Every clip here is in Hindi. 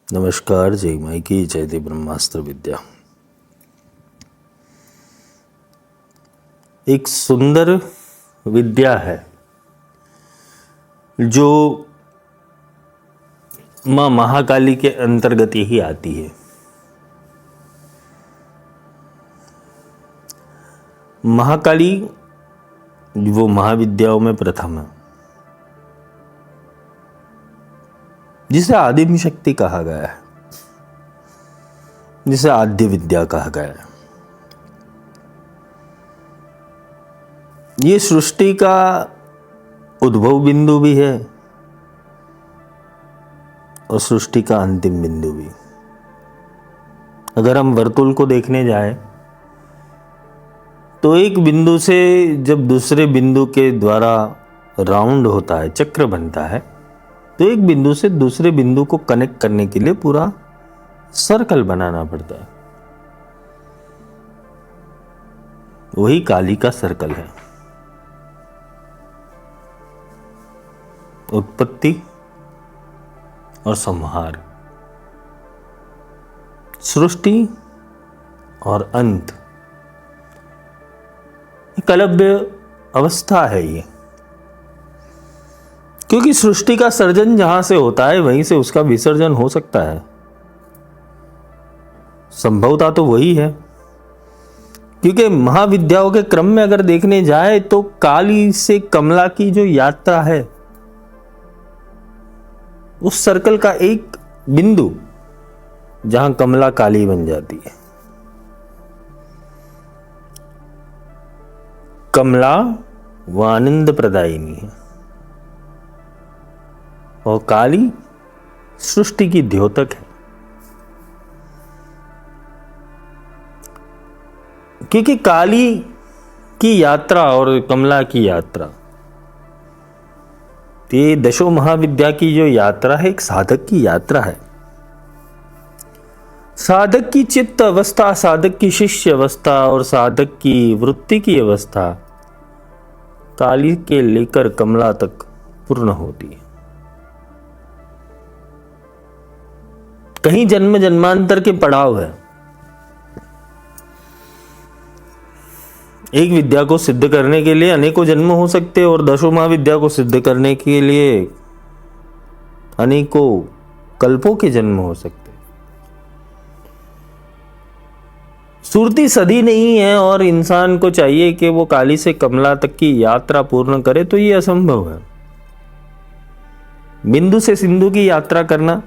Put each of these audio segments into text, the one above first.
नमस्कार। जय माई की जय देव ब्रह्मास्त्र विद्या। एक सुंदर विद्या है जो माँ महाकाली के अंतर्गत ही आती है। महाकाली वो महाविद्याओं में प्रथम है, जिसे आदिम शक्ति कहा गया है, जिसे आद्य विद्या कहा गया है। ये सृष्टि का उद्भव बिंदु भी है और सृष्टि का अंतिम बिंदु भी। अगर हम वर्तुल को देखने जाएं तो एक बिंदु से जब दूसरे बिंदु के द्वारा राउंड होता है, चक्र बनता है, तो एक बिंदु से दूसरे बिंदु को कनेक्ट करने के लिए पूरा सर्कल बनाना पड़ता है। वही काली का सर्कल है। उत्पत्ति और संहार, सृष्टि और अंत, एकलव्य अवस्था है ये। क्योंकि सृष्टि का सर्जन जहां से होता है वहीं से उसका विसर्जन हो सकता है। संभवता तो वही है। क्योंकि महाविद्याओं के क्रम में अगर देखने जाए तो काली से कमला की जो यात्रा है, उस सर्कल का एक बिंदु जहां कमला काली बन जाती है। कमला वो आनंद प्रदायिनी है और काली सृष्टि की द्योतक है। क्योंकि काली की यात्रा और कमला की यात्रा, ये दशो महाविद्या की जो यात्रा है, एक साधक की यात्रा है। साधक की चित्त अवस्था, साधक की शिष्य अवस्था और साधक की वृत्ति की अवस्था काली के लेकर कमला तक पूर्ण होती है। कहीं जन्म जन्मांतर के पड़ाव है। एक विद्या को सिद्ध करने के लिए अनेकों जन्म हो सकते हैं और दशों महाविद्या को सिद्ध करने के लिए अनेकों कल्पों के जन्म हो सकते। सुरती सदी नहीं है और इंसान को चाहिए कि वो काली से कमला तक की यात्रा पूर्ण करे, तो ये असंभव है। बिंदु से सिंधु की यात्रा करना,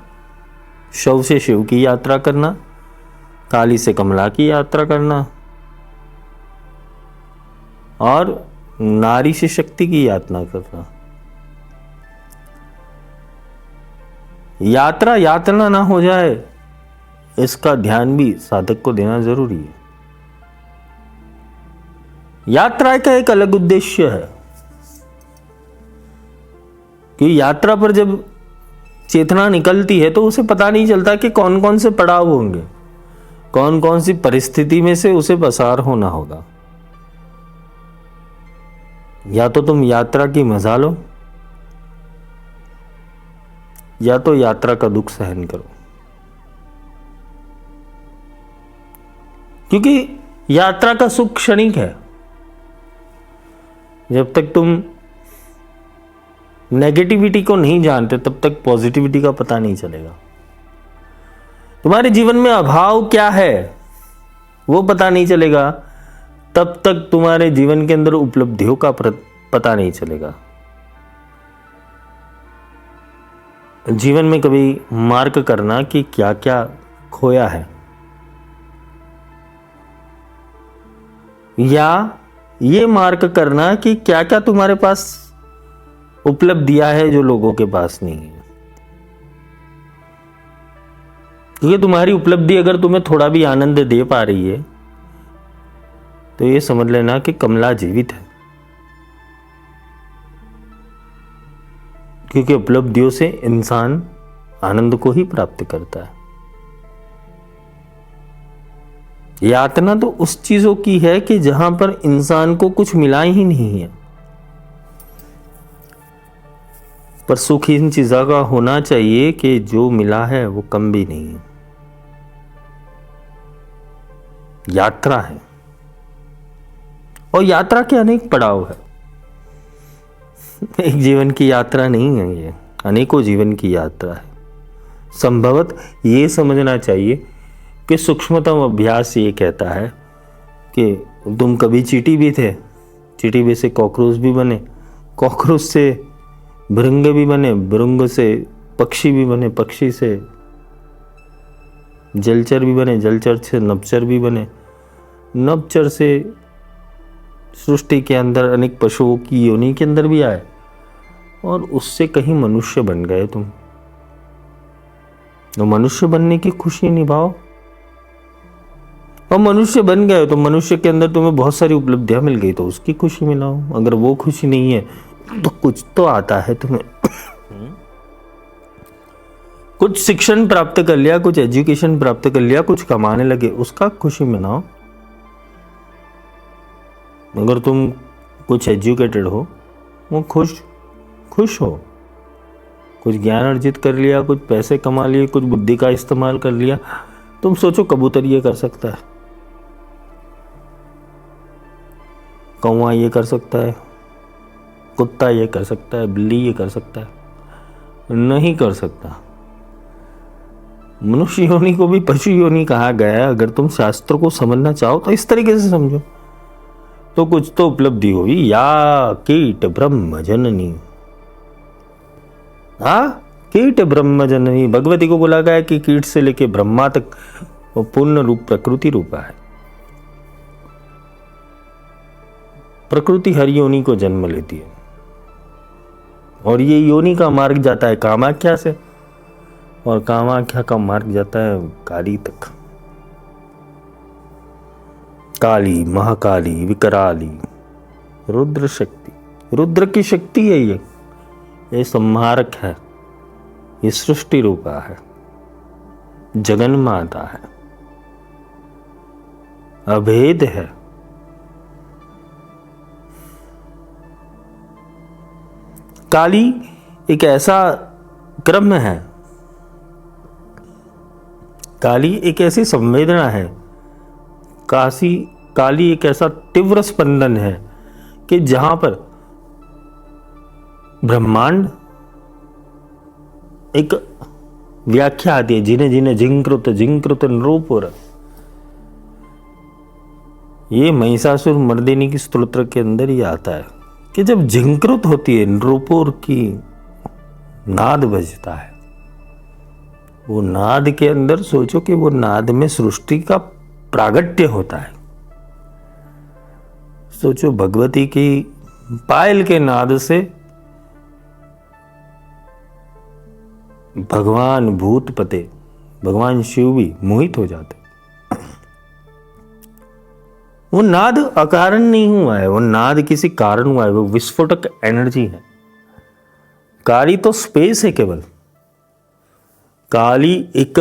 शव से शिव की यात्रा करना, काली से कमला की यात्रा करना और नारी से शक्ति की यातना करना, यात्रा यातना ना हो जाए, इसका ध्यान भी साधक को देना जरूरी है। यात्रा का एक अलग उद्देश्य है कि यात्रा पर जब चेतना निकलती है तो उसे पता नहीं चलता कि कौन कौन से पड़ाव होंगे, कौन कौन सी परिस्थिति में से उसे पसार होना होगा। या तो तुम यात्रा की मजा लो या तो यात्रा का दुख सहन करो। क्योंकि यात्रा का सुख क्षणिक है। जब तक तुम नेगेटिविटी को नहीं जानते तब तक पॉजिटिविटी का पता नहीं चलेगा। तुम्हारे जीवन में अभाव क्या है वो पता नहीं चलेगा, तब तक तुम्हारे जीवन के अंदर उपलब्धियों का पता नहीं चलेगा। जीवन में कभी मार्क करना कि क्या क्या खोया है, या ये मार्क करना कि क्या क्या तुम्हारे पास उपलब्धियां है जो लोगों के पास नहीं है। क्योंकि तुम्हारी उपलब्धि अगर तुम्हें थोड़ा भी आनंद दे पा रही है तो ये समझ लेना कि कमला जीवित है। क्योंकि उपलब्धियों से इंसान आनंद को ही प्राप्त करता है। यातना तो उस चीजों की है कि जहां पर इंसान को कुछ मिला ही नहीं है। पर सुख इन चीज़ों का होना चाहिए कि जो मिला है वो कम भी नहीं है। यात्रा है और यात्रा के अनेक पड़ाव है। एक जीवन की यात्रा नहीं है ये, अनेकों जीवन की यात्रा है। संभवत ये समझना चाहिए कि सूक्ष्मतम अभ्यास ये कहता है कि तुम कभी चींटी भी थे, चींटी भी से कॉकरोच भी बने, कॉकरोच से भृंग भी बने, भृंग से पक्षी भी बने, पक्षी से जलचर भी बने, जलचर से नभचर भी बने, नभचर से सृष्टि के अंदर अनेक पशुओं की योनि के अंदर भी आए और उससे कहीं मनुष्य बन गए तुम। तो मनुष्य बनने की खुशी निभाओ और मनुष्य बन गए तो मनुष्य के अंदर तुम्हें बहुत सारी उपलब्धियां मिल गई तो उसकी खुशी मिलाओ। अगर वो खुशी नहीं है तो कुछ तो आता है तुम्हें। कुछ शिक्षण प्राप्त कर लिया, कुछ एजुकेशन प्राप्त कर लिया, कुछ कमाने लगे, उसका खुशी मनाओ। अगर तुम कुछ एजुकेटेड हो, वो खुश हो, कुछ ज्ञान अर्जित कर लिया, कुछ पैसे कमा लिए, कुछ बुद्धि का इस्तेमाल कर लिया, तुम सोचो कबूतर ये कर सकता है, कौवा ये कर सकता है, कुत्ता ये कर सकता है, बिल्ली ये कर सकता है, नहीं कर सकता। मनुष्य योनि को भी पशु योनि कहा गया है। अगर तुम शास्त्र को समझना चाहो तो इस तरीके से समझो तो कुछ तो उपलब्धि होगी। या कीट ब्रह्म जननी, कीट ब्रह्म जननी, भगवती को बोला गया कि कीट से लेके ब्रह्मा तक वो पूर्ण रूप प्रकृति रूपा है। प्रकृति हर योनि को जन्म लेती है और ये योनि का मार्ग जाता है कामाख्या से और कामाख्या का मार्ग जाता है काली तक। काली, महाकाली, विकराली, रुद्र शक्ति, रुद्र की शक्ति है ये संहारक है, ये सृष्टि रूपा है, जगन माता है, अभेद है। काली एक ऐसा क्रम है, काली एक ऐसी संवेदना है, काली एक ऐसा तीव्र स्पंदन है कि जहां पर ब्रह्मांड एक व्याख्या आती है, जिन्हें जिन्हें जिंकृत जिंकृत नृपुर। ये महिषासुर मर्दिनी की स्तोत्र के अंदर ही आता है कि जब जिंकृत होती है, नृपुर की नाद बजता है, वो नाद के अंदर सोचो कि वो नाद में सृष्टि का प्रागट्य होता है। सोचो भगवती की पायल के नाद से भगवान भूतपते, भगवान शिव भी मोहित हो जाते। वो नाद अकारण नहीं हुआ है, वो नाद किसी कारण हुआ है, वो विस्फोटक एनर्जी है। काली तो स्पेस है केवल, काली एक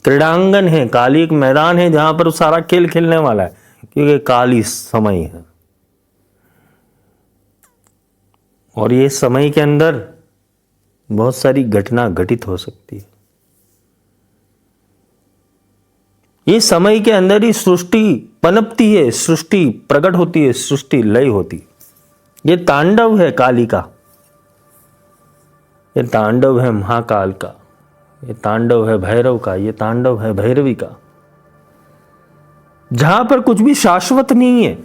क्रीड़ांगन है, काली एक मैदान है जहां पर सारा खेल खेलने वाला है, क्योंकि काली समय है और ये समय के अंदर बहुत सारी घटना घटित हो सकती है। ये समय के अंदर ही सृष्टि पनपती है, सृष्टि प्रकट होती है, सृष्टि लय होती है। ये तांडव है काली का, ये तांडव है महाकाल का, ये तांडव है भैरव का, ये तांडव है भैरवी का, जहां पर कुछ भी शाश्वत नहीं है,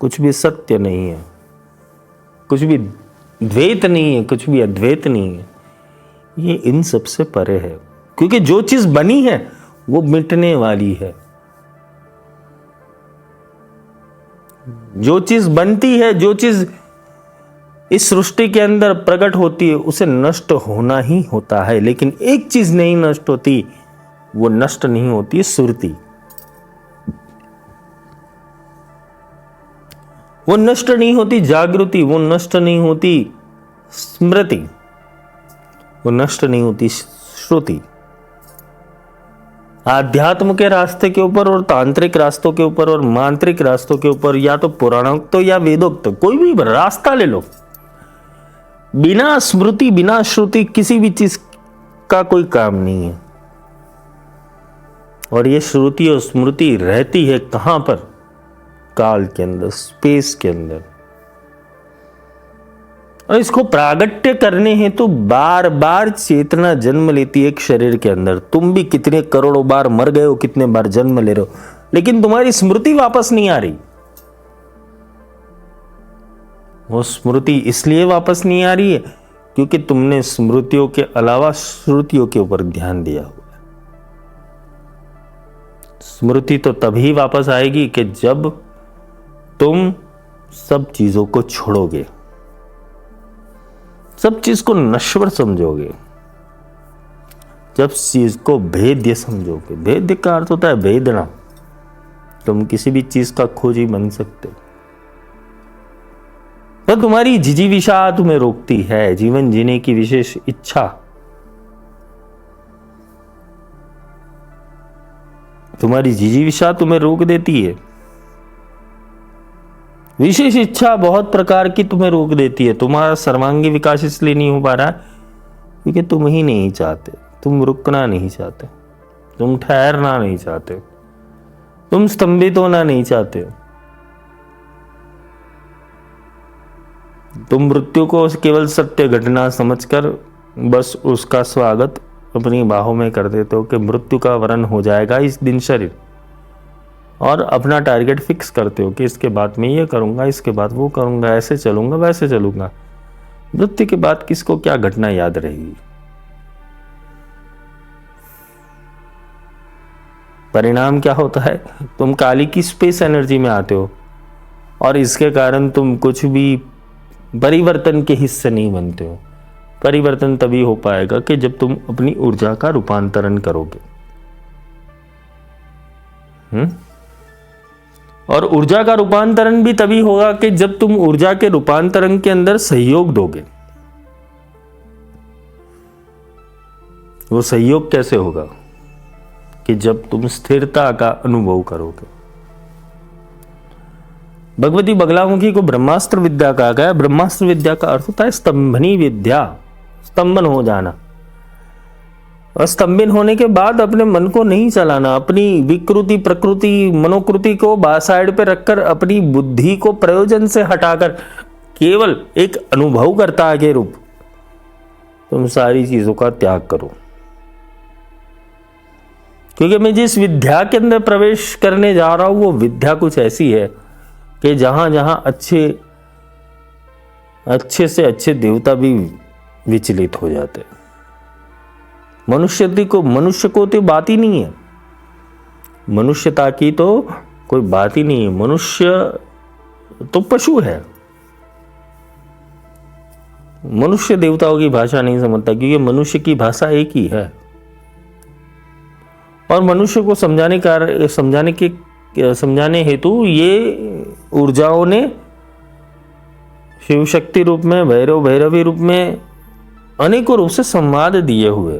कुछ भी सत्य नहीं है, कुछ भी द्वैत नहीं है, कुछ भी अद्वैत नहीं है। ये इन सब से परे है, क्योंकि जो चीज बनी है वो मिटने वाली है। जो चीज बनती है, जो चीज इस सृष्टि के अंदर प्रकट होती है, उसे नष्ट होना ही होता है। लेकिन एक चीज नहीं नष्ट होती, वो नष्ट नहीं होती सुरती। वो नष्ट नहीं होती जागृति, वो नष्ट नहीं होती स्मृति, वो नष्ट नहीं होती श्रुति। आध्यात्म के रास्ते के ऊपर और तांत्रिक रास्तों के ऊपर और मांत्रिक रास्तों के ऊपर, या तो पुराणोक्त या वेदोक्त, कोई भी रास्ता ले लो, बिना स्मृति बिना श्रुति किसी भी चीज का कोई काम नहीं है। और ये श्रुति और स्मृति रहती है कहां पर? काल के अंदर, स्पेस के अंदर। और इसको प्रागट्य करने हैं तो बार बार चेतना जन्म लेती है एक शरीर के अंदर। तुम भी कितने करोड़ों बार मर गए हो, कितने बार जन्म ले रहे हो, लेकिन तुम्हारी स्मृति वापस नहीं आ रही। वो स्मृति इसलिए वापस नहीं आ रही है क्योंकि तुमने स्मृतियों के अलावा श्रुतियों के ऊपर ध्यान दिया हुआ है। स्मृति तो तभी वापस आएगी कि जब तुम सब चीजों को छोड़ोगे, सब चीज को नश्वर समझोगे, जब चीज को भेद्य समझोगे। भेद्य का अर्थ होता है भेदना। तुम किसी भी चीज का खोजी बन सकते हो। तो तुम्हारी जिजीविषा तुम्हें रोकती है, जीवन जीने की विशेष इच्छा। तुम्हारी जिजीविषा तुम्हें रोक देती है। विशेष इच्छा बहुत प्रकार की तुम्हें रोक देती है। तुम्हारा सर्वांगी विकास इसलिए नहीं हो पा रहा क्योंकि तुम ही नहीं चाहते, तुम रुकना नहीं चाहते, तुम ठहरना नहीं चाहते, तुम स्तंभित होना नहीं चाहते। तुम मृत्यु को केवल सत्य घटना समझकर बस उसका स्वागत अपनी बाहों में कर देते हो कि मृत्यु का वरण हो जाएगा इस दिन शरीर, और अपना टारगेट फिक्स करते हो कि इसके बाद मैं ये करूंगा, इसके बाद वो करूंगा, ऐसे चलूंगा, वैसे चलूंगा। मृत्यु के बाद किसको क्या घटना याद रहेगी? परिणाम क्या होता है? तुम काली की स्पेस एनर्जी में आते हो और इसके कारण तुम कुछ भी परिवर्तन के हिस्से नहीं बनते हो। परिवर्तन तभी हो पाएगा कि जब तुम अपनी ऊर्जा का रूपांतरण करोगे। और ऊर्जा का रूपांतरण भी तभी होगा कि जब तुम ऊर्जा के रूपांतरण के अंदर सहयोग दोगे। वो सहयोग कैसे होगा? कि जब तुम स्थिरता का अनुभव करोगे। भगवती बगलामुखी को ब्रह्मास्त्र विद्या कहा गया। ब्रह्मास्त्र विद्या का अर्थ होता है स्तंभनी विद्या, स्तंभन हो जाना। और स्तंभित होने के बाद अपने मन को नहीं चलाना, अपनी विकृति प्रकृति मनोकृति को साइड पे रखकर अपनी बुद्धि को प्रयोजन से हटाकर केवल एक अनुभवकर्ता के रूप तुम सारी चीजों का त्याग करो। क्योंकि मैं जिस विद्या के अंदर प्रवेश करने जा रहा हूं वो विद्या कुछ ऐसी है कि जहां जहां अच्छे से अच्छे देवता भी विचलित हो जाते हैं। मनुष्य को तो बात ही नहीं है, मनुष्यता की तो कोई बात ही नहीं है। मनुष्य तो पशु है। मनुष्य देवताओं की भाषा नहीं समझता क्योंकि मनुष्य की भाषा एक ही है। और मनुष्य को समझाने हेतु ये ऊर्जाओं ने शिव शक्ति रूप में, भैरवी रूप में अनेकों रूप से संवाद दिए हुए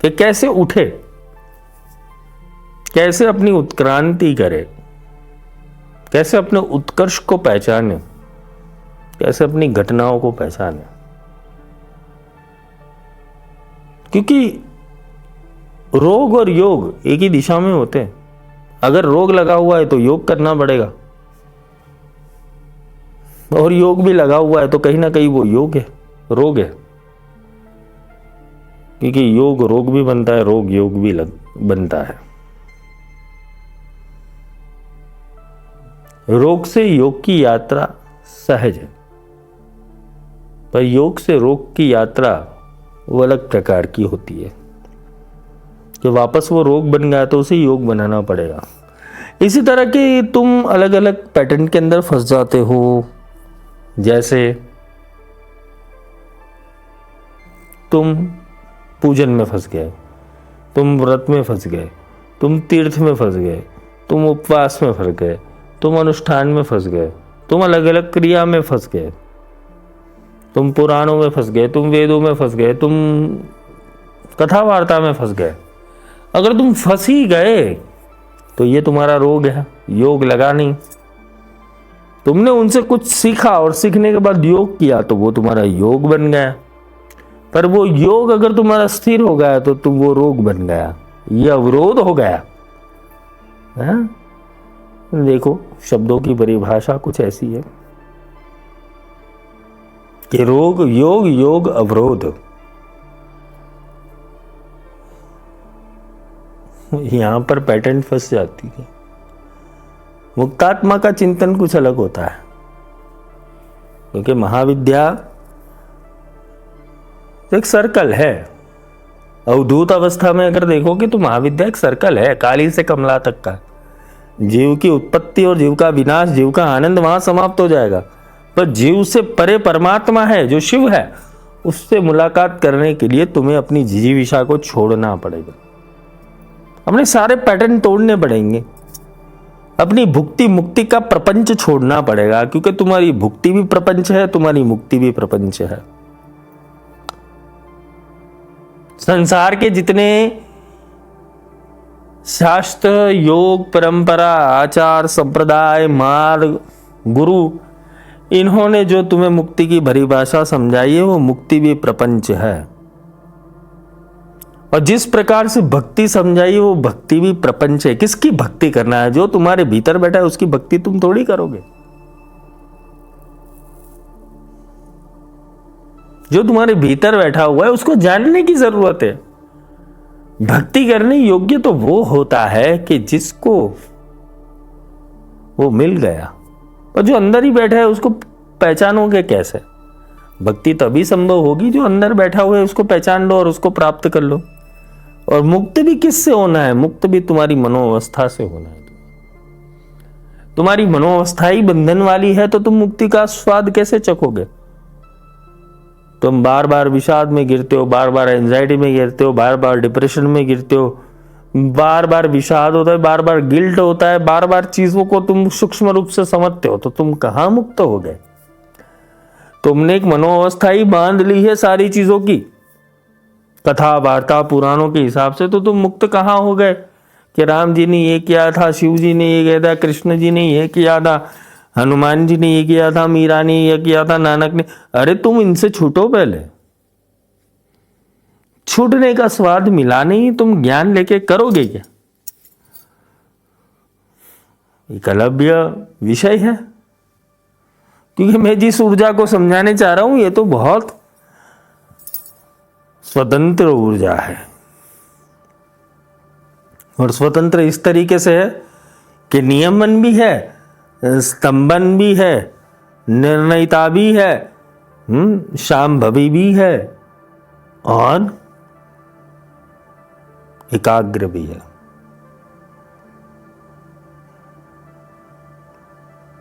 कि कैसे उठे, कैसे अपनी उत्क्रांति करे, कैसे अपने उत्कर्ष को पहचाने, कैसे अपनी घटनाओं को पहचाने। क्योंकि रोग और योग एक ही दिशा में होते हैं। अगर रोग लगा हुआ है तो योग करना पड़ेगा, और योग भी लगा हुआ है तो कहीं ना कहीं वो रोग है। क्योंकि योग रोग भी बनता है, रोग योग भी बनता है। रोग से योग की यात्रा सहज है, पर योग से रोग की यात्रा वो अलग प्रकार की होती है कि वापस वो रोग बन गया तो उसे योग बनाना पड़ेगा। इसी तरह के तुम अलग अलग पैटर्न के अंदर फंस जाते हो। जैसे तुम पूजन में फंस गए, तुम व्रत में फंस गए, तुम तीर्थ में फंस गए, तुम उपवास में फंस गए, तुम अनुष्ठान में फंस गए, तुम अलग अलग क्रिया में फंस गए, तुम पुराणों में फंस गए, तुम वेदों में फंस गए, तुम कथा वार्ता में फंस गए। अगर तुम फंस ही गए तो ये तुम्हारा रोग है, योग लगा नहीं। तुमने उनसे कुछ सीखा और सीखने के बाद योग किया तो वो तुम्हारा योग बन गया, पर वो योग अगर तुम्हारा स्थिर हो गया तो तुम वो रोग बन गया, ये अवरोध हो गया है? देखो शब्दों की परिभाषा कुछ ऐसी है कि रोग योग, योग अवरोध। यहां पर पैटर्न फंस जाती है। मुक्तात्मा का चिंतन कुछ अलग होता है, क्योंकि महाविद्या एक सर्कल है। अवधूत अवस्था में अगर देखोगे तो महाविद्या एक सर्कल है, काली से कमला तक का। जीव की उत्पत्ति और जीव का विनाश, जीव का आनंद वहां समाप्त हो जाएगा, पर जीव से परे परमात्मा है जो शिव है, उससे मुलाकात करने के लिए तुम्हें अपनी जीविशा को छोड़ना पड़ेगा, अपने सारे पैटर्न तोड़ने पड़ेंगे, अपनी भुक्ति मुक्ति का प्रपंच छोड़ना पड़ेगा, क्योंकि तुम्हारी भुक्ति भी प्रपंच है, तुम्हारी मुक्ति भी प्रपंच है। संसार के जितने शास्त्र, योग, परंपरा, आचार, संप्रदाय, मार्ग, गुरु, इन्होंने जो तुम्हें मुक्ति की परिभाषा समझाई है वो मुक्ति भी प्रपंच है, और जिस प्रकार से भक्ति समझाई वो भक्ति भी प्रपंच है। किसकी भक्ति करना है? जो तुम्हारे भीतर बैठा है उसकी भक्ति तुम थोड़ी करोगे। जो तुम्हारे भीतर बैठा हुआ है उसको जानने की जरूरत है। भक्ति करने योग्य तो वो होता है कि जिसको वो मिल गया, और जो अंदर ही बैठा है उसको पहचानोगे कैसे? भक्ति तभी संभव होगी जो अंदर बैठा हुआ है उसको पहचान लो और उसको प्राप्त कर लो। और मुक्त भी किससे होना है? मुक्त भी तुम्हारी मनोअवस्था से होना है। तुम्हारी मनोअवस्था ही बंधन वाली है तो तुम मुक्ति का स्वाद कैसे चखोगे? तुम बार बार विषाद में गिरते हो, बार बार एंजाइटी में गिरते हो, बार बार डिप्रेशन में गिरते हो, बार बार विषाद होता है, बार बार गिल्ट होता है, बार बार चीजों को तुम सूक्ष्म रूप से समझते हो, तो तुम कहां मुक्त हो गए? तुमने एक मनोअवस्था ही बांध ली है सारी चीजों की, कथा वार्ता पुराणों के हिसाब से, तो तुम मुक्त कहां हो गए? कि राम जी ने ये किया था, शिव जी ने ये किया था, कृष्ण जी ने ये किया था, हनुमान जी ने ये किया था, मीरा ने ये किया था, नानक ने। अरे तुम इनसे छूटो पहले। छूटने का स्वाद मिला नहीं, तुम ज्ञान लेके करोगे क्या? एकलव्य विषय है, क्योंकि मैं जिस ऊर्जा को समझाने चाह रहा हूं ये तो बहुत स्वतंत्र ऊर्जा है, और स्वतंत्र इस तरीके से है कि नियमन भी है, स्तंभन भी है, निर्णयता भी है, शांभवी भी है, और एकाग्र भी है।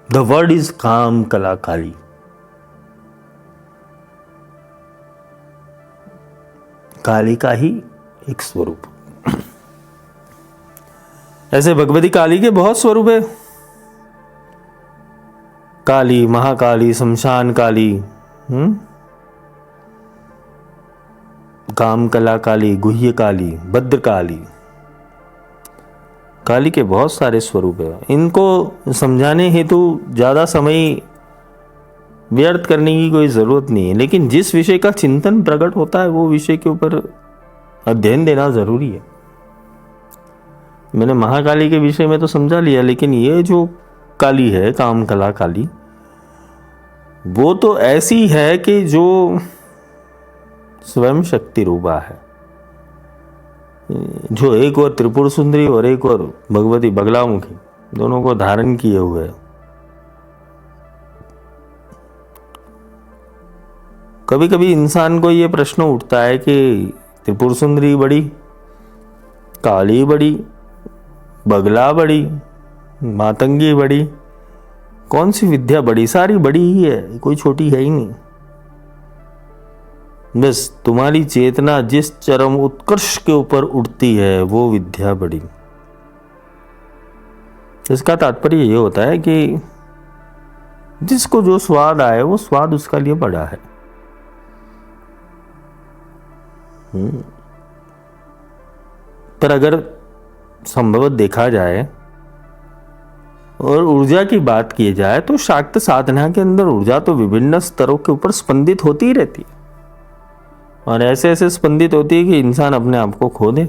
द वर्ड इज काम कला काली। काली का ही एक स्वरूप। ऐसे भगवती काली के बहुत स्वरूप है। काली, महाकाली, शमशान काली, काम कला काली, गुह्य काली, भद्र काली। काली के बहुत सारे स्वरूप है। इनको समझाने हेतु ज्यादा समय व्यर्थ करने की कोई जरूरत नहीं है, लेकिन जिस विषय का चिंतन प्रकट होता है वो विषय के ऊपर अध्ययन देना जरूरी है। मैंने महाकाली के विषय में तो समझा लिया, लेकिन ये जो काली है, काम कला काली, वो तो ऐसी है कि जो स्वयं शक्ति रूपा है, जो एक और त्रिपुर सुंदरी और एक और भगवती बगलामुखी दोनों को धारण किए हुए है। कभी कभी इंसान को ये प्रश्न उठता है कि त्रिपुर सुंदरी बड़ी, काली बड़ी, बगला बड़ी, मातंगी बड़ी, कौन सी विद्या बड़ी? सारी बड़ी ही है, कोई छोटी है ही नहीं। बस तुम्हारी चेतना जिस चरम उत्कर्ष के ऊपर उठती है वो विद्या बड़ी। इसका तात्पर्य ये होता है कि जिसको जो स्वाद आए वो स्वाद उसका लिए बड़ा है। पर अगर संभवत देखा जाए और ऊर्जा की बात की जाए तो शाक्त साधना के अंदर ऊर्जा तो विभिन्न स्तरों के ऊपर स्पंदित होती ही रहती है, और ऐसे ऐसे स्पंदित होती है कि इंसान अपने आप को खो दे।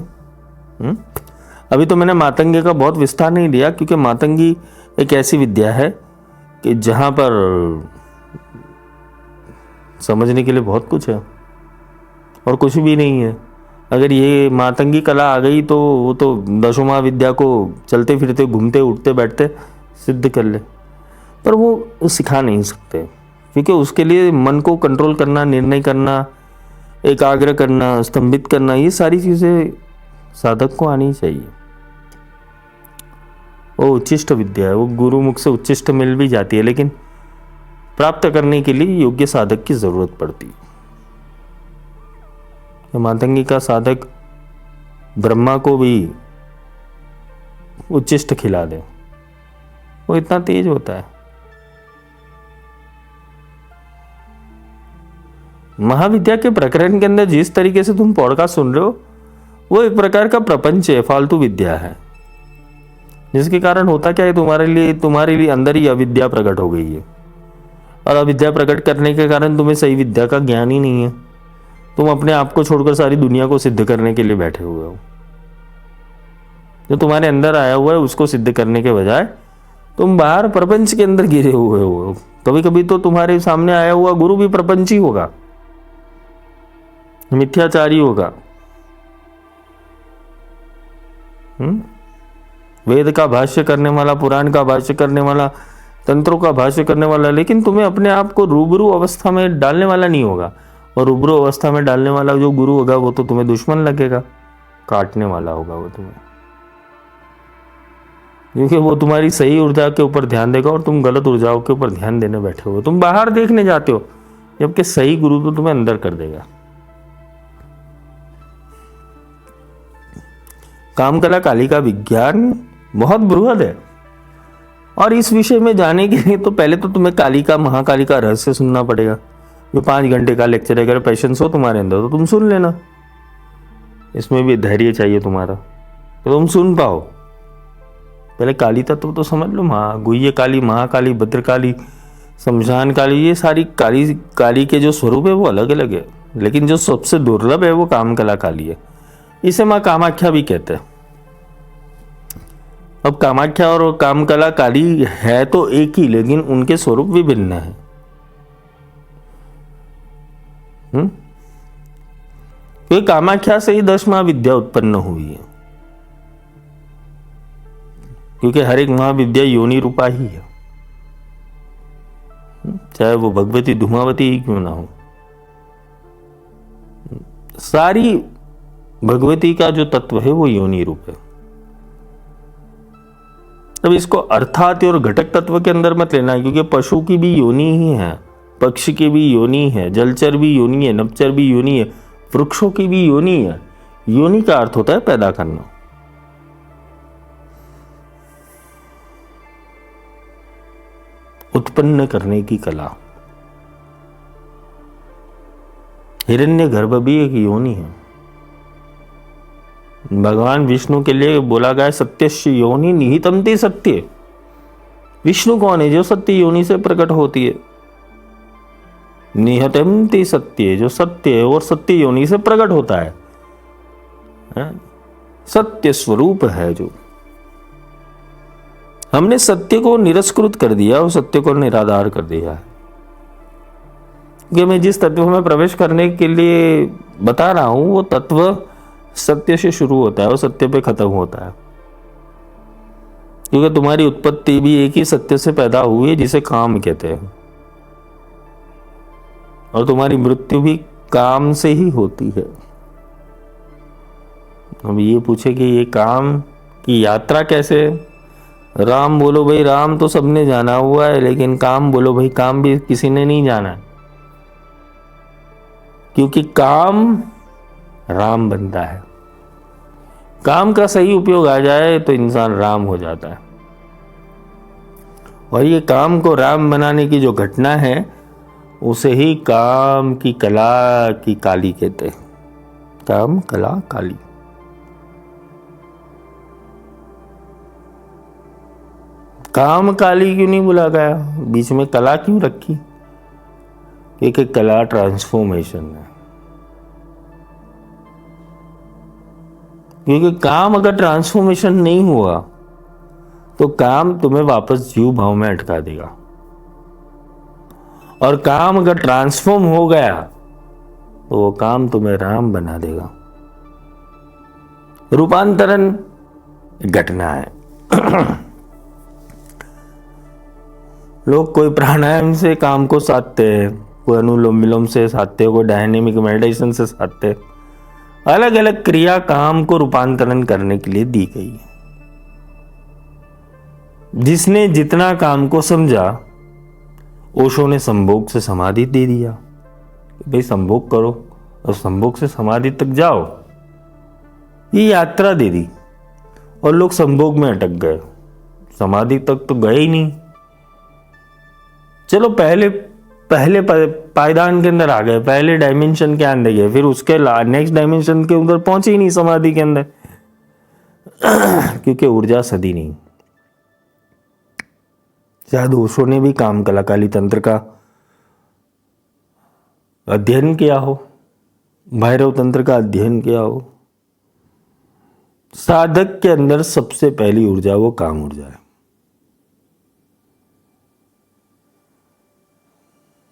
अभी तो मैंने मातंगी का बहुत विस्तार नहीं दिया, क्योंकि मातंगी एक ऐसी विद्या है कि जहां पर समझने के लिए बहुत कुछ है और कुछ भी नहीं है। अगर ये मातंगी कला आ गई तो वो तो दशों विद्या को चलते फिरते घूमते उठते बैठते सिद्ध कर ले, पर वो सिखा नहीं सकते, क्योंकि उसके लिए मन को कंट्रोल करना, निर्णय करना, एकाग्र करना, स्तंभित करना, ये सारी चीज़ें साधक को आनी चाहिए। वो उच्चिष्ट विद्या है, वो गुरु मुख से उच्चिष्ट मिल भी जाती है, लेकिन प्राप्त करने के लिए योग्य साधक की जरूरत पड़ती है। मातंगी का साधक ब्रह्मा को भी उच्चिष्ट खिला दे, वो इतना तेज होता है। महाविद्या के प्रकरण के अंदर जिस तरीके से तुम पॉडकास्ट सुन रहे हो, वो एक प्रकार का प्रपंच है, फालतू विद्या है, जिसके कारण होता क्या है, तुम्हारे लिए अंदर ही अविद्या प्रकट हो गई है, और अविद्या प्रकट करने के कारण तुम्हें सही विद्या का ज्ञान ही नहीं है। तुम अपने आप को छोड़कर सारी दुनिया को सिद्ध करने के लिए बैठे हुए हो। जो तुम्हारे अंदर आया हुआ है उसको सिद्ध करने के बजाय तुम बाहर प्रपंच के अंदर गिरे हुए हो। कभी कभी तो तुम्हारे सामने आया हुआ गुरु भी प्रपंची होगा, मिथ्याचारी होगा, वेद का भाष्य करने वाला, पुराण का भाष्य करने वाला, तंत्रों का भाष्य करने वाला, लेकिन तुम्हें अपने आप को रूबरू अवस्था में डालने वाला नहीं होगा। और रूबरू अवस्था में डालने वाला जो गुरु होगा वो तो तुम्हें दुश्मन लगेगा, काटने वाला होगा वो तुम्हें, क्योंकि वो तुम्हारी सही ऊर्जा के ऊपर ध्यान देगा और तुम गलत ऊर्जाओं के ऊपर ध्यान देने बैठे हो। तुम बाहर देखने जाते हो, जबकि सही गुरु तो तुम्हें अंदर कर देगा। कामकला काली का विज्ञान बहुत बृहद है, और इस विषय में जाने के लिए तो पहले तो तुम्हें काली का, महाकाली का रहस्य सुनना पड़ेगा। जो 5 घंटे का लेक्चर है, अगर पेशेंस हो तुम्हारे अंदर तो तुम सुन लेना, इसमें भी धैर्य चाहिए तुम्हारा, तो तुम सुन पाओ। पहले काली तत्व तो समझ लो, गुह्य काली, महाकाली, भद्रकाली, शमशान काली, ये सारी काली के जो स्वरूप है वो अलग अलग है, लेकिन जो सबसे दुर्लभ है वो कामकला काली है। इसे माँ कामाख्या भी कहते हैं। अब कामाख्या और कामकला काली है तो एक ही, लेकिन उनके स्वरूप विभिन्न है। तो कामाख्या से ही 10 महाविद्या उत्पन्न हुई है, क्योंकि हर एक महाविद्या योनि रूपा ही है, चाहे वो भगवती धूमावती ही क्यों ना हो। सारी भगवती का जो तत्व है वो योनि रूप है। अब इसको अर्थात और घटक तत्व के अंदर मत लेना, क्योंकि पशु की भी योनि ही है, पक्षी की भी योनि है, जलचर भी योनि है, नभचर भी योनि है, वृक्षों की भी योनि है। योनि का अर्थ होता है पैदा करना। उत्पन्न करने की कला। हिरण्यगर्भ भी एक योनि है। भगवान विष्णु के लिए बोला गया सत्यस्य योनि निहितंते सत्य। विष्णु कौन है? जो सत्य योनि से प्रकट होती है। निहतंते सत्य, जो सत्य है और सत्य योनि से प्रकट होता है, सत्य स्वरूप है। जो हमने सत्य को निरस्कृत कर दिया और सत्य को निराधार कर दिया है। कि मैं जिस तत्व में प्रवेश करने के लिए बता रहा हूं वो तत्व सत्य से शुरू होता है और सत्य पे खत्म होता है, क्योंकि तुम्हारी उत्पत्ति भी एक ही सत्य से पैदा हुई है जिसे काम कहते हैं, और तुम्हारी मृत्यु भी काम से ही होती है। अब ये पूछे कि ये काम की यात्रा कैसे? राम बोलो भाई, राम तो सबने जाना हुआ है, लेकिन काम बोलो भाई, काम भी किसी ने नहीं जाना है, क्योंकि काम राम बनता है। काम का सही उपयोग आ जाए तो इंसान राम हो जाता है। और ये काम को राम बनाने की जो घटना है उसे ही काम की कला की काली कहते हैं। काम कला काली। काम काली क्यों नहीं बुला गया, बीच में कला क्यों रखी? क्योंकि कला ट्रांसफॉर्मेशन है। क्योंकि काम अगर ट्रांसफॉर्मेशन नहीं हुआ तो काम तुम्हें वापस जीव भाव में अटका देगा, और काम अगर ट्रांसफॉर्म हो गया तो वो काम तुम्हें राम बना देगा। रूपांतरण घटना है। लोग कोई प्राणायाम से काम को साधते हैं, कोई अनुलोम विलोम से साधते हैं, कोई डायनेमिक मेडिटेशन से साधते हैं। अलग अलग क्रिया काम को रूपांतरण करने के लिए दी गई है। जिसने जितना काम को समझा, ओशो ने संभोग से समाधि दे दिया, भाई संभोग करो और संभोग से समाधि तक जाओ, ये यात्रा दे दी। और लोग संभोग में अटक गए, समाधि तक तो गए ही नहीं। चलो पहले पायदान के अंदर आ गए, पहले डायमेंशन के अंदर गए, फिर उसके नेक्स्ट डायमेंशन के अंदर पहुंचे ही नहीं समाधि के अंदर, क्योंकि ऊर्जा सदी नहीं। शायद ओशो ने भी काम कलाकाली तंत्र का अध्ययन किया हो, भैरव तंत्र का अध्ययन किया हो। साधक के अंदर सबसे पहली ऊर्जा वो काम ऊर्जा है।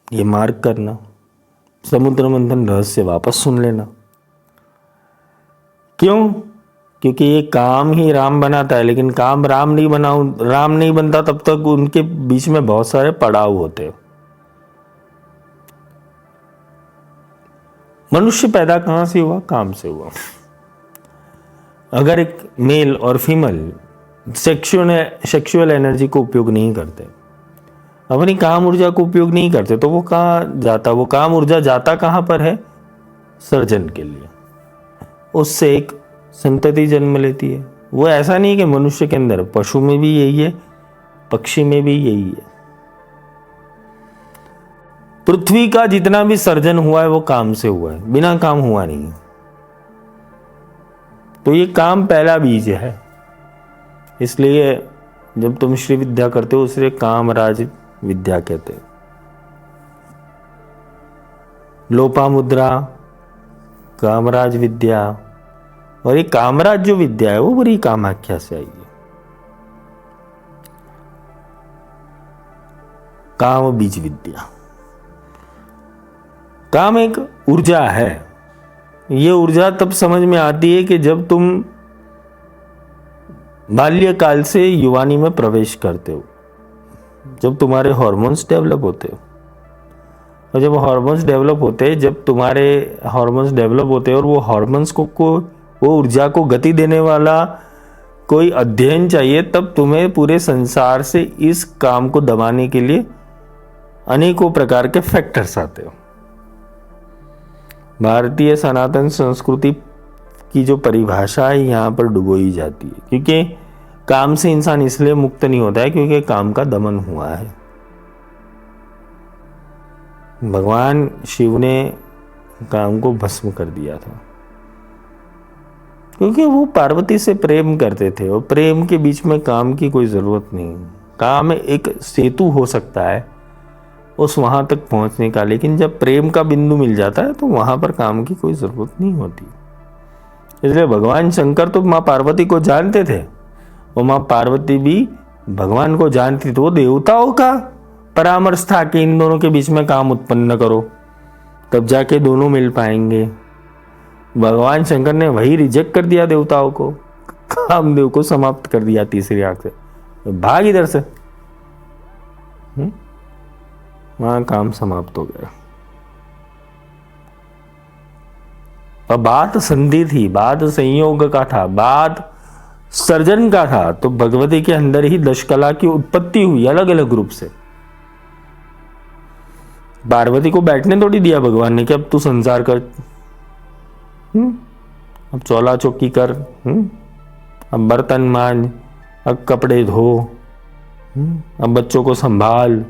ये मार्ग करना, समुद्र मंथन रहस्य वापस सुन लेना। क्यों? क्योंकि ये काम ही राम बनाता है, लेकिन काम राम नहीं बनता तब तक उनके बीच में बहुत सारे पड़ाव होते हैं। मनुष्य पैदा कहां से हुआ? काम से हुआ। अगर एक मेल और फीमेल सेक्सुअल एनर्जी को उपयोग नहीं करते, अपनी काम ऊर्जा को उपयोग नहीं करते, तो वो कहाँ जाता? वो काम ऊर्जा जाता कहां पर है? सर्जन के लिए। उससे एक संतति जन्म लेती है। वो ऐसा नहीं कि मनुष्य के अंदर, पशु में भी यही है, पक्षी में भी यही है। पृथ्वी का जितना भी सर्जन हुआ है वो काम से हुआ है, बिना काम हुआ नहीं। तो ये काम पहला बीज है। इसलिए जब तुम श्री विद्या करते हो उसे कामराज विद्या कहते हैं। लोपामुद्रा, कामराज विद्या, और ये कामराज जो विद्या है वो बड़ी कामाख्या से आई है। काम बीज विद्या। काम एक ऊर्जा है। ये ऊर्जा तब समझ में आती है कि जब तुम बाल्यकाल से युवानी में प्रवेश करते हो, जब तुम्हारे हार्मोन्स डेवलप होते हो। और जब हार्मोन्स डेवलप होते हैं, जब तुम्हारे हार्मोन्स डेवलप होते हैं और वो हार्मोन्स को वो ऊर्जा को गति देने वाला कोई अध्ययन चाहिए, तब तुम्हें पूरे संसार से इस काम को दबाने के लिए अनेकों प्रकार के फैक्टर्स आते हो। भारतीय सनातन संस्कृति की जो परिभाषा है यहाँ पर डुबोई जाती है, क्योंकि काम से इंसान इसलिए मुक्त नहीं होता है क्योंकि काम का दमन हुआ है। भगवान शिव ने काम को भस्म कर दिया था क्योंकि वो पार्वती से प्रेम करते थे, और प्रेम के बीच में काम की कोई जरूरत नहीं। काम एक सेतु हो सकता है उस वहां तक पहुंचने का, लेकिन जब प्रेम का बिंदु मिल जाता है तो वहां पर काम की कोई जरूरत नहीं होती। इसलिए भगवान शंकर तो माँ पार्वती को जानते थे, और माँ पार्वती भी भगवान को जानती, तो देवताओं का परामर्श था कि इन दोनों के बीच में काम उत्पन्न करो, तब जाके दोनों मिल पाएंगे। भगवान शंकर ने वही रिजेक्ट कर दिया देवताओं को, कामदेव को समाप्त कर दिया तीसरी आंख से, भाग इधर से। वहां काम समाप्त हो गया। और बात संधि थी, बात संयोग का था, बात सर्जन का था। तो भगवती के अंदर ही 10 कला की उत्पत्ति हुई अलग अलग रूप से। पार्वती को बैठने थोड़ी दिया भगवान ने कि अब तू संसार कर, अब चौला चौकी कर, अब बर्तन मांज, अब कपड़े धो, अब बच्चों को संभाल।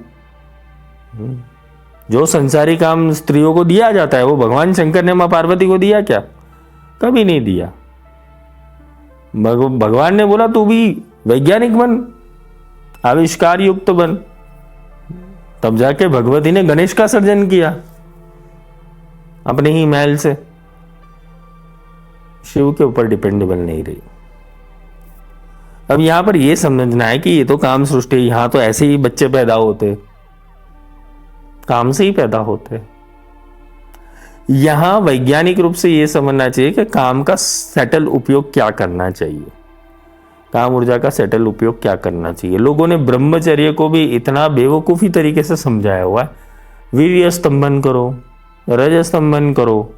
जो संसारी काम स्त्रियों को दिया जाता है वो भगवान शंकर ने मां पार्वती को दिया क्या? कभी नहीं दिया। भगवान ने बोला तू भी वैज्ञानिक बन, आविष्कार युक्त बन। तब जाके भगवती ने गणेश का सर्जन किया अपने ही महल से। शिव के ऊपर डिपेंडेबल नहीं रही। अब यहां पर यह समझना है कि ये तो काम सृष्टि, यहां तो ऐसे ही बच्चे पैदा होते, काम से ही पैदा होते। यहां वैज्ञानिक रूप से यह समझना चाहिए कि काम का सेटल उपयोग क्या करना चाहिए, काम ऊर्जा का सेटल उपयोग क्या करना चाहिए। लोगों ने ब्रह्मचर्य को भी इतना बेवकूफी तरीके से समझाया हुआ है, वीर्य स्तंभन करो, रज स्तंभन करो।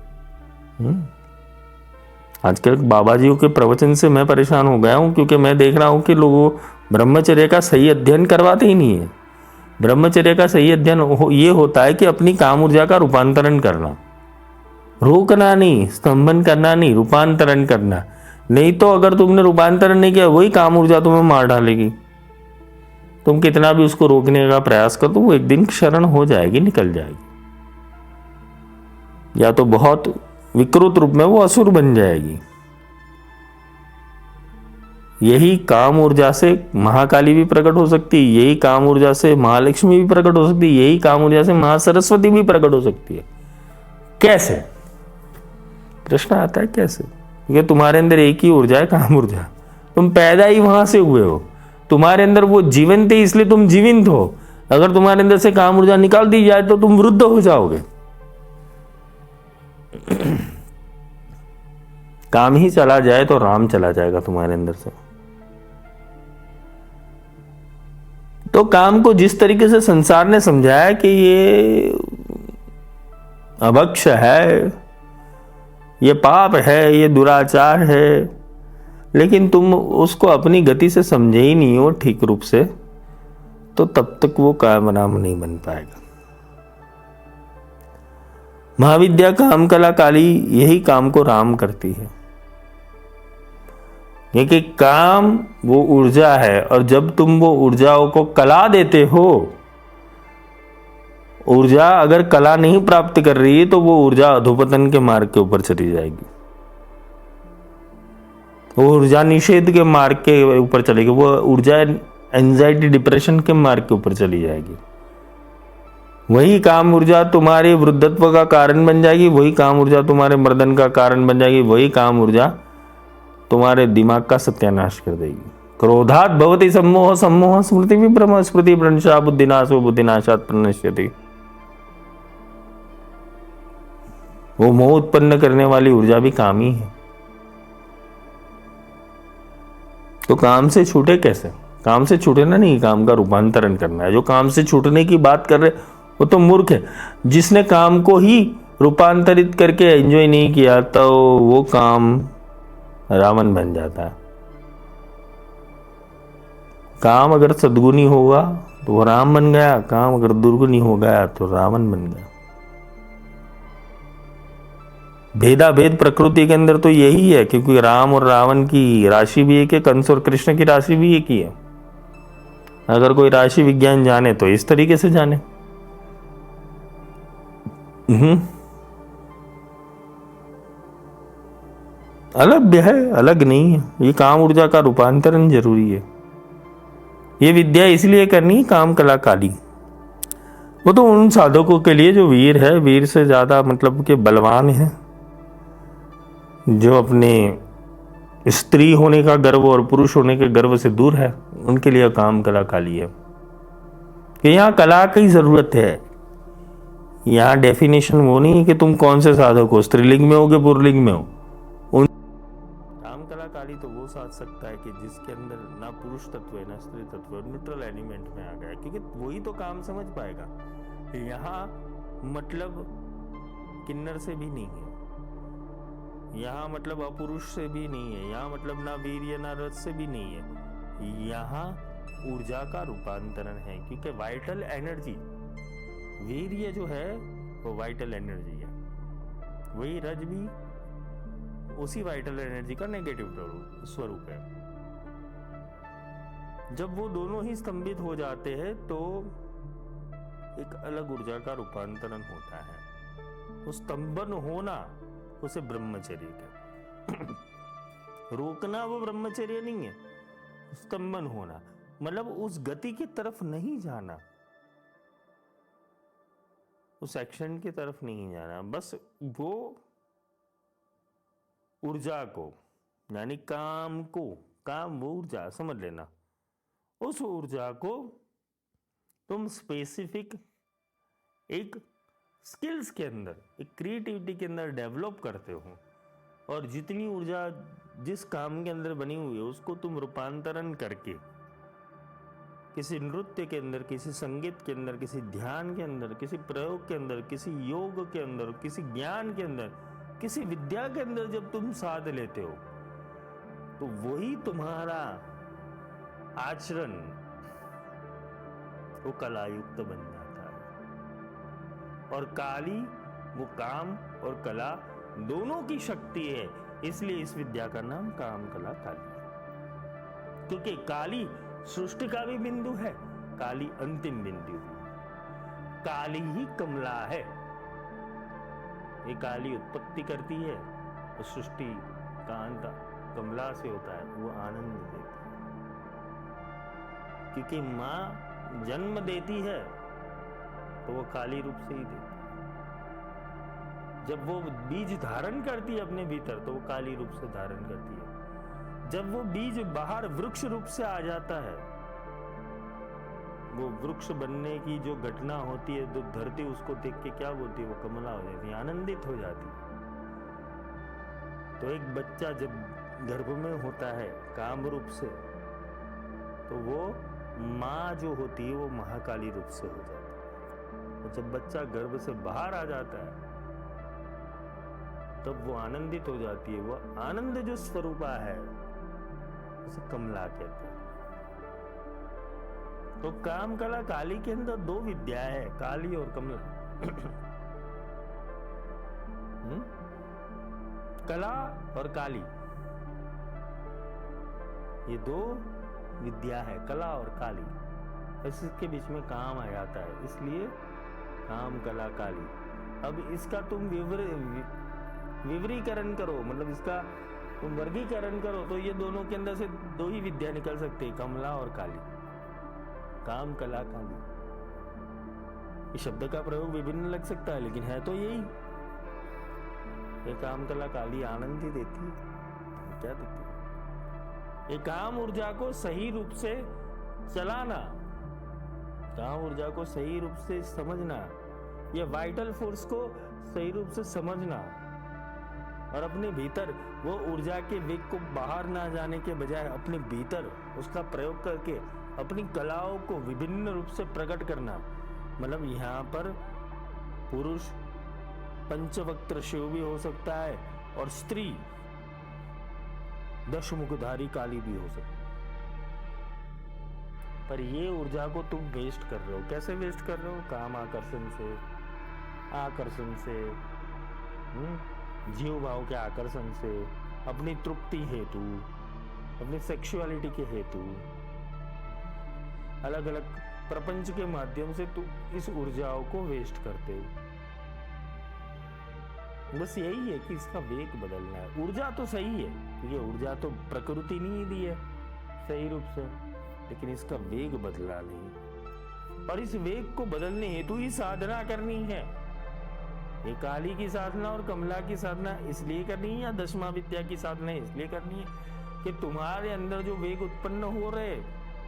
आजकल बाबा जी के प्रवचन से मैं परेशान हो गया हूं, क्योंकि मैं देख रहा हूं कि लोगों ब्रह्मचर्य का सही अध्ययन करवाते ही नहीं है। ब्रह्मचर्य का सही अध्ययन ये होता है कि अपनी काम ऊर्जा का रूपांतरण करना, रोकना नहीं, स्तंभन करना नहीं, रूपांतरण करना। नहीं तो अगर तुमने रूपांतरण नहीं किया, वही काम ऊर्जा तुम्हें मार डालेगी। तुम कितना भी उसको रोकने का प्रयास करो तो वो एक दिन क्षरण हो जाएगी, निकल जाएगी, या तो बहुत विकृत रूप में वो असुर बन जाएगी। यही काम ऊर्जा से महाकाली भी प्रकट हो सकती है, यही काम ऊर्जा से महालक्ष्मी भी प्रकट हो सकती है, यही काम ऊर्जा से महासरस्वती भी प्रकट हो सकती है। कैसे? प्रश्न आता है कैसे? क्योंकि तुम्हारे अंदर एक ही ऊर्जा है, काम ऊर्जा। तुम पैदा ही वहां से हुए हो, तुम्हारे अंदर वो जीवंत है, इसलिए तुम जीवित हो। अगर तुम्हारे अंदर से काम ऊर्जा निकाल दी जाए तो तुम वृद्ध हो जाओगे। काम ही चला जाए तो राम चला जाएगा तुम्हारे अंदर से। तो काम को जिस तरीके से संसार ने समझाया कि ये अभक्ष है, ये पाप है, ये दुराचार है, लेकिन तुम उसको अपनी गति से समझे ही नहीं हो ठीक रूप से, तो तब तक वो काम राम नहीं बन पाएगा। महाविद्या काम कला काली यही काम को राम करती है, क्योंकि काम वो ऊर्जा है, और जब तुम वो ऊर्जाओं को कला देते हो, ऊर्जा अगर कला नहीं प्राप्त कर रही है तो वो ऊर्जा अधोपतन के मार्ग के ऊपर चली जाएगी, वो ऊर्जा निषेध के मार्ग के ऊपर चलेगी, वो ऊर्जा एंजाइटी डिप्रेशन के मार्ग के ऊपर चली जाएगी। वही काम ऊर्जा तुम्हारे वृद्धत्व का कारण बन जाएगी, वही काम ऊर्जा तुम्हारे मर्दन का कारण बन जाएगी, वही काम ऊर्जा तुम्हारे दिमाग का सत्यानाश कर देगी। क्रोधात भवति सम्मोह, सम्मोह स्मृति विभ्रम, स्मृति भ्रंशा, बुद्धिनाशो बुद्धिनाशात् प्रणश्यति। वो मोह उत्पन्न करने वाली ऊर्जा भी काम ही है। तो काम से छूटे कैसे? काम से छूटना नहीं, काम का रूपांतरण करना है। जो काम से छूटने की बात कर रहे वो तो मूर्ख है। जिसने काम को ही रूपांतरित करके एंजॉय नहीं किया तो वो काम रावण बन जाता है। काम अगर सद्गुणी होगा तो वो राम बन गया, काम अगर दुर्गुणी हो गया तो रावण बन गया। भेदा भेद प्रकृति के अंदर तो यही है, क्योंकि राम और रावण की राशि भी एक है, कंस और कृष्ण की राशि भी एक ही है। अगर कोई राशि विज्ञान जाने तो इस तरीके से जाने। अलग है, अलग नहीं है। ये काम ऊर्जा का रूपांतरण जरूरी है। ये विद्या इसलिए करनी है काम कला काली। वो तो उन साधकों के लिए जो वीर है, वीर से ज्यादा मतलब के बलवान है, जो अपने स्त्री होने का गर्व और पुरुष होने के गर्व से दूर है, उनके लिए काम कला काली है। कि यहाँ कला की जरूरत है। यहाँ डेफिनेशन वो नहीं है कि तुम कौन से साधक हो, स्त्रीलिंग में हो कि पुरलिंग में हो। काम कला काली तो वो साध सकता है कि जिसके अंदर ना पुरुष तत्व है ना स्त्री तत्व है, न्यूट्रल एलिमेंट में आ गया, क्योंकि वही तो काम समझ पाएगा। यहाँ मतलब किन्नर से भी नहीं है, यहाँ मतलब अपुरुष से भी नहीं है, यहाँ मतलब ना वीर्य ना रस से भी नहीं है। यहाँ ऊर्जा का रूपांतरण है, क्योंकि वाइटल एनर्जी, वीर्य जो है वो वाइटल एनर्जी है, वही रज भी उसी वाइटल एनर्जी का नेगेटिव स्वरूप है। जब वो दोनों ही स्तंभित हो जाते हैं तो एक अलग ऊर्जा का रूपांतरण होता है। वो स्तंभन होना उसे ब्रह्मचर्य कहते हैं। रोकना वो ब्रह्मचर्य नहीं है, स्तंभन होना। मतलब उस गति की तरफ नहीं जाना, उस एक्शन की तरफ नहीं जाना, बस वो ऊर्जा को, यानी काम को, काम वो ऊर्जा समझ लेना, उस ऊर्जा को तुम स्पेसिफिक एक स्किल्स के अंदर, एक क्रिएटिविटी के अंदर डेवलप करते हो, और जितनी ऊर्जा जिस काम के अंदर बनी हुई है उसको तुम रूपांतरण करके किसी नृत्य के अंदर, किसी संगीत के अंदर, किसी ध्यान के अंदर, किसी प्रयोग के अंदर, किसी योग के अंदर, किसी ज्ञान के अंदर, किसी विद्या के अंदर जब तुम साध लेते हो तो वही तुम्हारा आचरण वो कलायुक्त बन जाता है। और काली वो काम और कला दोनों की शक्ति है, इसलिए इस विद्या का नाम काम कला काली है। क्योंकि काली सृष्टि का भी बिंदु है, काली अंतिम बिंदु है, काली ही कमला है। ये काली उत्पत्ति करती है और सृष्टि का अंत कमला से होता है, वो आनंद देती है। क्योंकि मां जन्म देती है तो वो काली रूप से ही देती है, जब वो बीज धारण करती है अपने भीतर तो वो काली रूप से धारण करती है, जब वो बीज बाहर वृक्ष रूप से आ जाता है, वो वृक्ष बनने की जो घटना होती है, तो धरती उसको देख के क्या बोलती है, वो कमला हो जाती है, आनंदित हो जाती है। तो एक बच्चा जब गर्भ में होता है काम रूप से, तो वो माँ जो होती है वो महाकाली रूप से हो जाती है। और जब बच्चा गर्भ से बाहर आ जाता है तब वो आनंदित हो जाती है, वो आनंद जो स्वरूपा है उसे कमला कहते हैं। तो काम कला काली के अंदर दो विद्या है, काली और कमला। कला और काली ये दो विद्या है, कला और काली, इसके बीच में काम आ जाता है, इसलिए काम कला काली। अब इसका तुम विवरीकरण करो, मतलब इसका तुम वर्गीकरण करो, तो ये दोनों के अंदर से दो ही विद्या निकल सकती है, कमला और काली, काम कला काली। इस शब्द का प्रयोग विभिन्न लग सकता है, लेकिन है तो यही। ये काम कला काली आनंद ही देती है, क्या देती है? ये काम ऊर्जा को सही रूप से चलाना, काम ऊर्जा को सही रूप से समझना, ये वाइटल फोर्स को सही रूप से समझना, और अपने भीतर वो ऊर्जा के वेग को बाहर ना जाने के बजाय अपने भीतर उसका प्रयोग करके अपनी कलाओं को विभिन्न रूप से प्रकट करना। मतलब यहाँ पर पुरुष पंचवक्त्र शिव भी हो सकता है और स्त्री दशमुखधारी काली भी हो सकती है। पर ये ऊर्जा को तुम वेस्ट कर रहे हो। कैसे वेस्ट कर रहे हो? काम आकर्षण से, जीव भाव के आकर्षण से, अपनी तृप्ति हेतु, अपनी सेक्सुअलिटी के हेतु, अलग अलग प्रपंच के माध्यम से तुम इस ऊर्जाओं को वेस्ट करते हो। बस यही है कि इसका वेग बदलना है। ऊर्जा तो सही है, क्योंकि ऊर्जा तो प्रकृति ने ही दी है सही रूप से, लेकिन इसका वेग बदला नहीं। और इस वेग को बदलने हेतु ही साधना करनी है। ये काली की साधना और कमला की साधना इसलिए करनी है, या दशमा विद्या की साधना इसलिए करनी है कि तुम्हारे अंदर जो वेग उत्पन्न हो रहे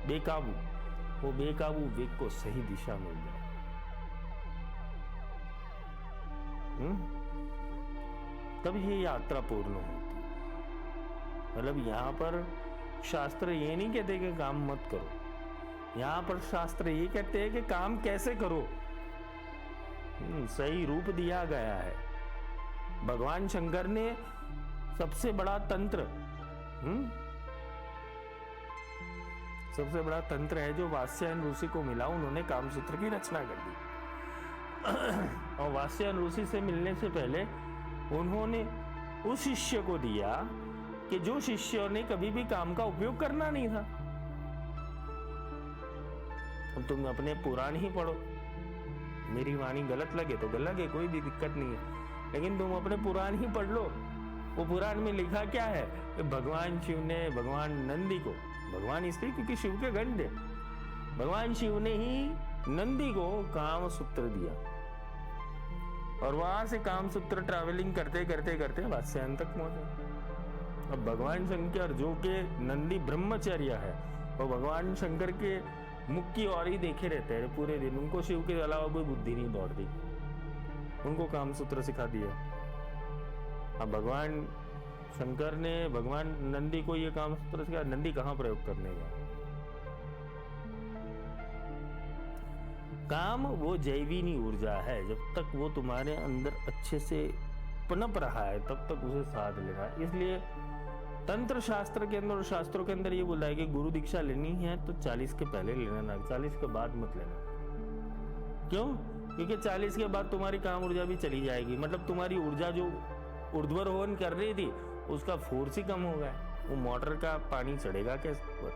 बेकाबू, वो बेकाबू वेग को सही दिशा मिल जाए। तब ये यात्रा पूर्ण होती है। मतलब यहाँ पर शास्त्र ये नहीं कहते कि काम मत करो, यहाँ पर शास्त्र ये कहते हैं कि काम कैसे करो। सही रूप दिया गया है। भगवान शंकर ने सबसे बड़ा तंत्र, सबसे बड़ा तंत्र है जो वात्स्यायन ऋषि को मिला, उन्होंने कामसूत्र की रचना कर दी। और वात्स्यायन ऋषि से मिलने से पहले उन्होंने उस शिष्य को दिया कि जो शिष्य ने कभी भी काम का उपयोग करना नहीं था। अब तुम अपने पुराण ही पढ़ो, मेरी वाणी गलत लगे तो गलत लगे, कोई भी दिक्कत नहीं है, लेकिन तुम अपने पुराण ही पढ़ लो। वो पुराण में लिखा क्या है कि भगवान शिव ने भगवान नंदी को भगवान इसलिए क्योंकि शिव के गण थे। भगवान शिव ने ही नंदी को काम सूत्र दिया और वहां से काम सूत्र ट्रैवलिंग करते करते करते वात्स्यायन तक पहुंचे। अब भगवान शंकर जो के नंदी ब्रह्मचर्य है, वो भगवान शंकर के मुख की ओर ही देखे रहते हैं पूरे दिन। उनको शिव के अलावा कोई बुद्धि नहीं दौड़ती, उनको काम सूत्र सिखा दिया। अब भगवान शंकर ने भगवान नंदी को ये काम सूत्र सिखाया, नंदी कहां प्रयोग करने गया। काम वो जैविनी ऊर्जा है, जब तक वो तुम्हारे अंदर अच्छे से पनप रहा है तब तक उसे साध लेना है। इसलिए तंत्र शास्त्र के अंदर और शास्त्रों के अंदर ये बोला है कि गुरु दीक्षा लेनी है तो 40 के पहले लेना, ना 40 के बाद मत लेना। क्यों? क्योंकि 40 के बाद तुम्हारी काम ऊर्जा भी चली जाएगी। मतलब तुम्हारी ऊर्जा जो ऊर्ध्वरोहण कर रही थी उसका फोर्स ही कम हो गया। वो मोटर का पानी चढ़ेगा कैसे ऊपर?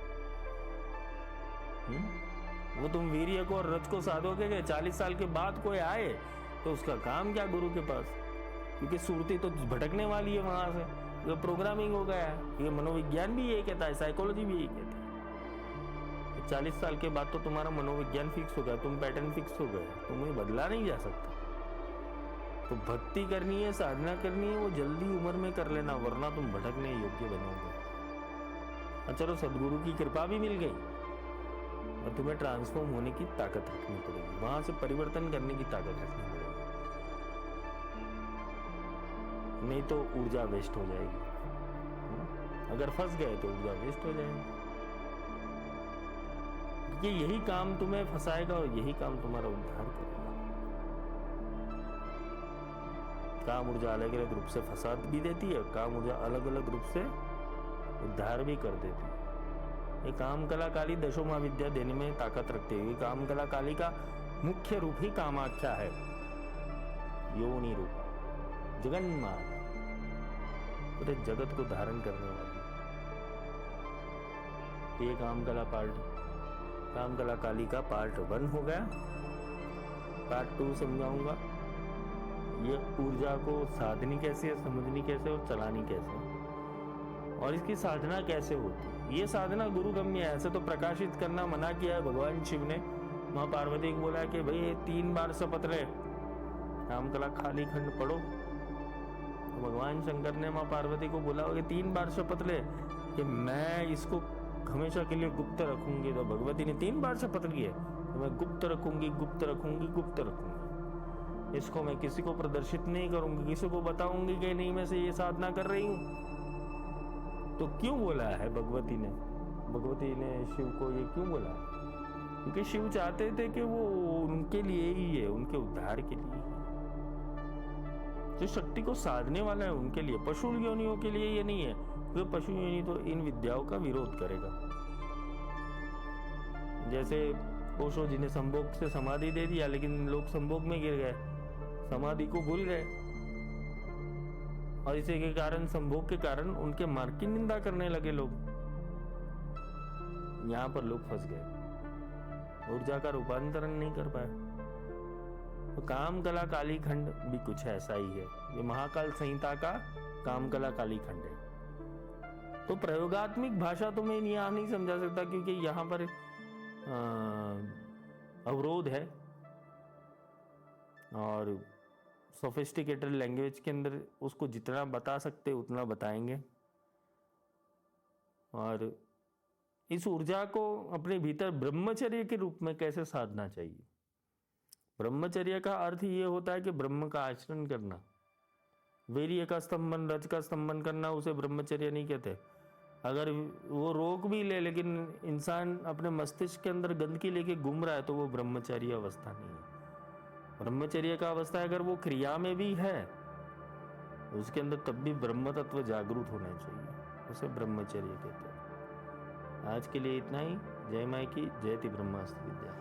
वो तुम वीर्य को और रथ को साधोगे कि 40 साल के बाद कोई आए तो उसका काम क्या गुरु के पास? क्योंकि सुरती तो भटकने वाली है वहां से, ये प्रोग्रामिंग हो गया है। ये मनोविज्ञान भी यही कहता है, साइकोलॉजी भी यही कहती है। 40 साल के बाद तो तुम्हारा मनोविज्ञान फिक्स हो गया, तुम पैटर्न फिक्स हो गए, तुम्हें बदला नहीं जा सकता। तो भक्ति करनी है, साधना करनी है, वो जल्दी उम्र में कर लेना, वरना तुम भटकने योग्य बनोगे। चलो सदगुरु की कृपा भी मिल गई और तुम्हें ट्रांसफॉर्म होने की ताकत रखनी पड़ेगी, वहां से परिवर्तन करने की ताकत रखनी पड़ेगी, नहीं तो ऊर्जा वेस्ट हो जाएगी। अगर फंस गए तो ऊर्जा वेस्ट हो जाएगी। क्योंकि यही काम तुम्हें फंसाएगा और यही काम तुम्हारा उद्धार करेगा। काम ऊर्जा अलग अलग रूप से फसाद भी देती है, काम ऊर्जा अलग अलग रूप से उद्धार भी कर देती है। ये काम कला काली दशो महाविद्या देने में ताकत रखती है। काम कला काली का मुख्य रूप ही कामाख्या है, योनि रूप, जगन्माता, पूरे जगत को धारण करने वाली। ये काम कला काली का पार्ट 1 हो गया। पार्ट 2 समझाऊंगा ये ऊर्जा को साधनी कैसे है, समझनी कैसे और चलानी कैसे, और इसकी साधना कैसे होती है। ये साधना गुरुगम्य है। ऐसे तो प्रकाशित करना मना किया है भगवान शिव ने। माँ पार्वती को बोला कि भाई 3 बार शपथ ले, काम कला खाली खंड पढ़ो। तो भगवान शंकर ने माँ पार्वती को बोला कि 3 बार शपथ ले कि मैं इसको हमेशा के लिए गुप्त रखूंगी। तो भगवती ने 3 बार शपथ ली है, तो मैं गुप्त रखूंगी, गुप्त रखूंगी, गुप्त रखूंगी। इसको मैं किसी को प्रदर्शित नहीं करूंगी, किसी को बताऊंगी कि नहीं मैं से ये साधना कर रही हूं। तो क्यों बोला है भगवती ने शिव को ये क्यों बोला? क्योंकि शिव चाहते थे कि वो उनके लिए ही है, उनके उद्धार के लिए ही। जो शक्ति को साधने वाला है उनके लिए, पशु योनियों के लिए ये नहीं है, क्योंकि पशु योनि तो इन विद्याओं का विरोध करेगा। जैसे ओशो जी ने संभोग से समाधि दे दिया, लेकिन लोग संभोग में गिर गए, समाधि को भूल गए, और इसी के कारण, संभोग के कारण उनके मार्ग की निंदा करने लगे लोग। यहां पर लोग फंस गए, ऊर्जा का रूपांतरण नहीं कर पाए। तो काम कला काली खंड भी कुछ ऐसा ही है। ये महाकाल संहिता का काम कला काली खंड है। तो प्रयोगात्मक भाषा तो मैं यहाँ नहीं समझा सकता, क्योंकि यहाँ पर अवरोध है, और सोफिस्टिकेटेड लैंग्वेज के अंदर उसको जितना बता सकते उतना बताएंगे। और इस ऊर्जा को अपने भीतर ब्रह्मचर्य के रूप में कैसे साधना चाहिए। ब्रह्मचर्य का अर्थ ये होता है कि ब्रह्म का आचरण करना, वीर्य का स्तंभन, रज का स्तंभन करना, उसे ब्रह्मचर्य नहीं कहते। अगर वो रोक भी ले, लेकिन इंसान अपने मस्तिष्क के अंदर गंदगी लेके घूम रहा है, तो वो ब्रह्मचर्य अवस्था नहीं है। ब्रह्मचर्य का अवस्था अगर वो क्रिया में भी है उसके अंदर, तब भी ब्रह्म तत्व जागरूक होना चाहिए, उसे ब्रह्मचर्य कहते हैं। आज के लिए इतना ही। जय माई की, जयति ब्रह्मास्त्र विद्या।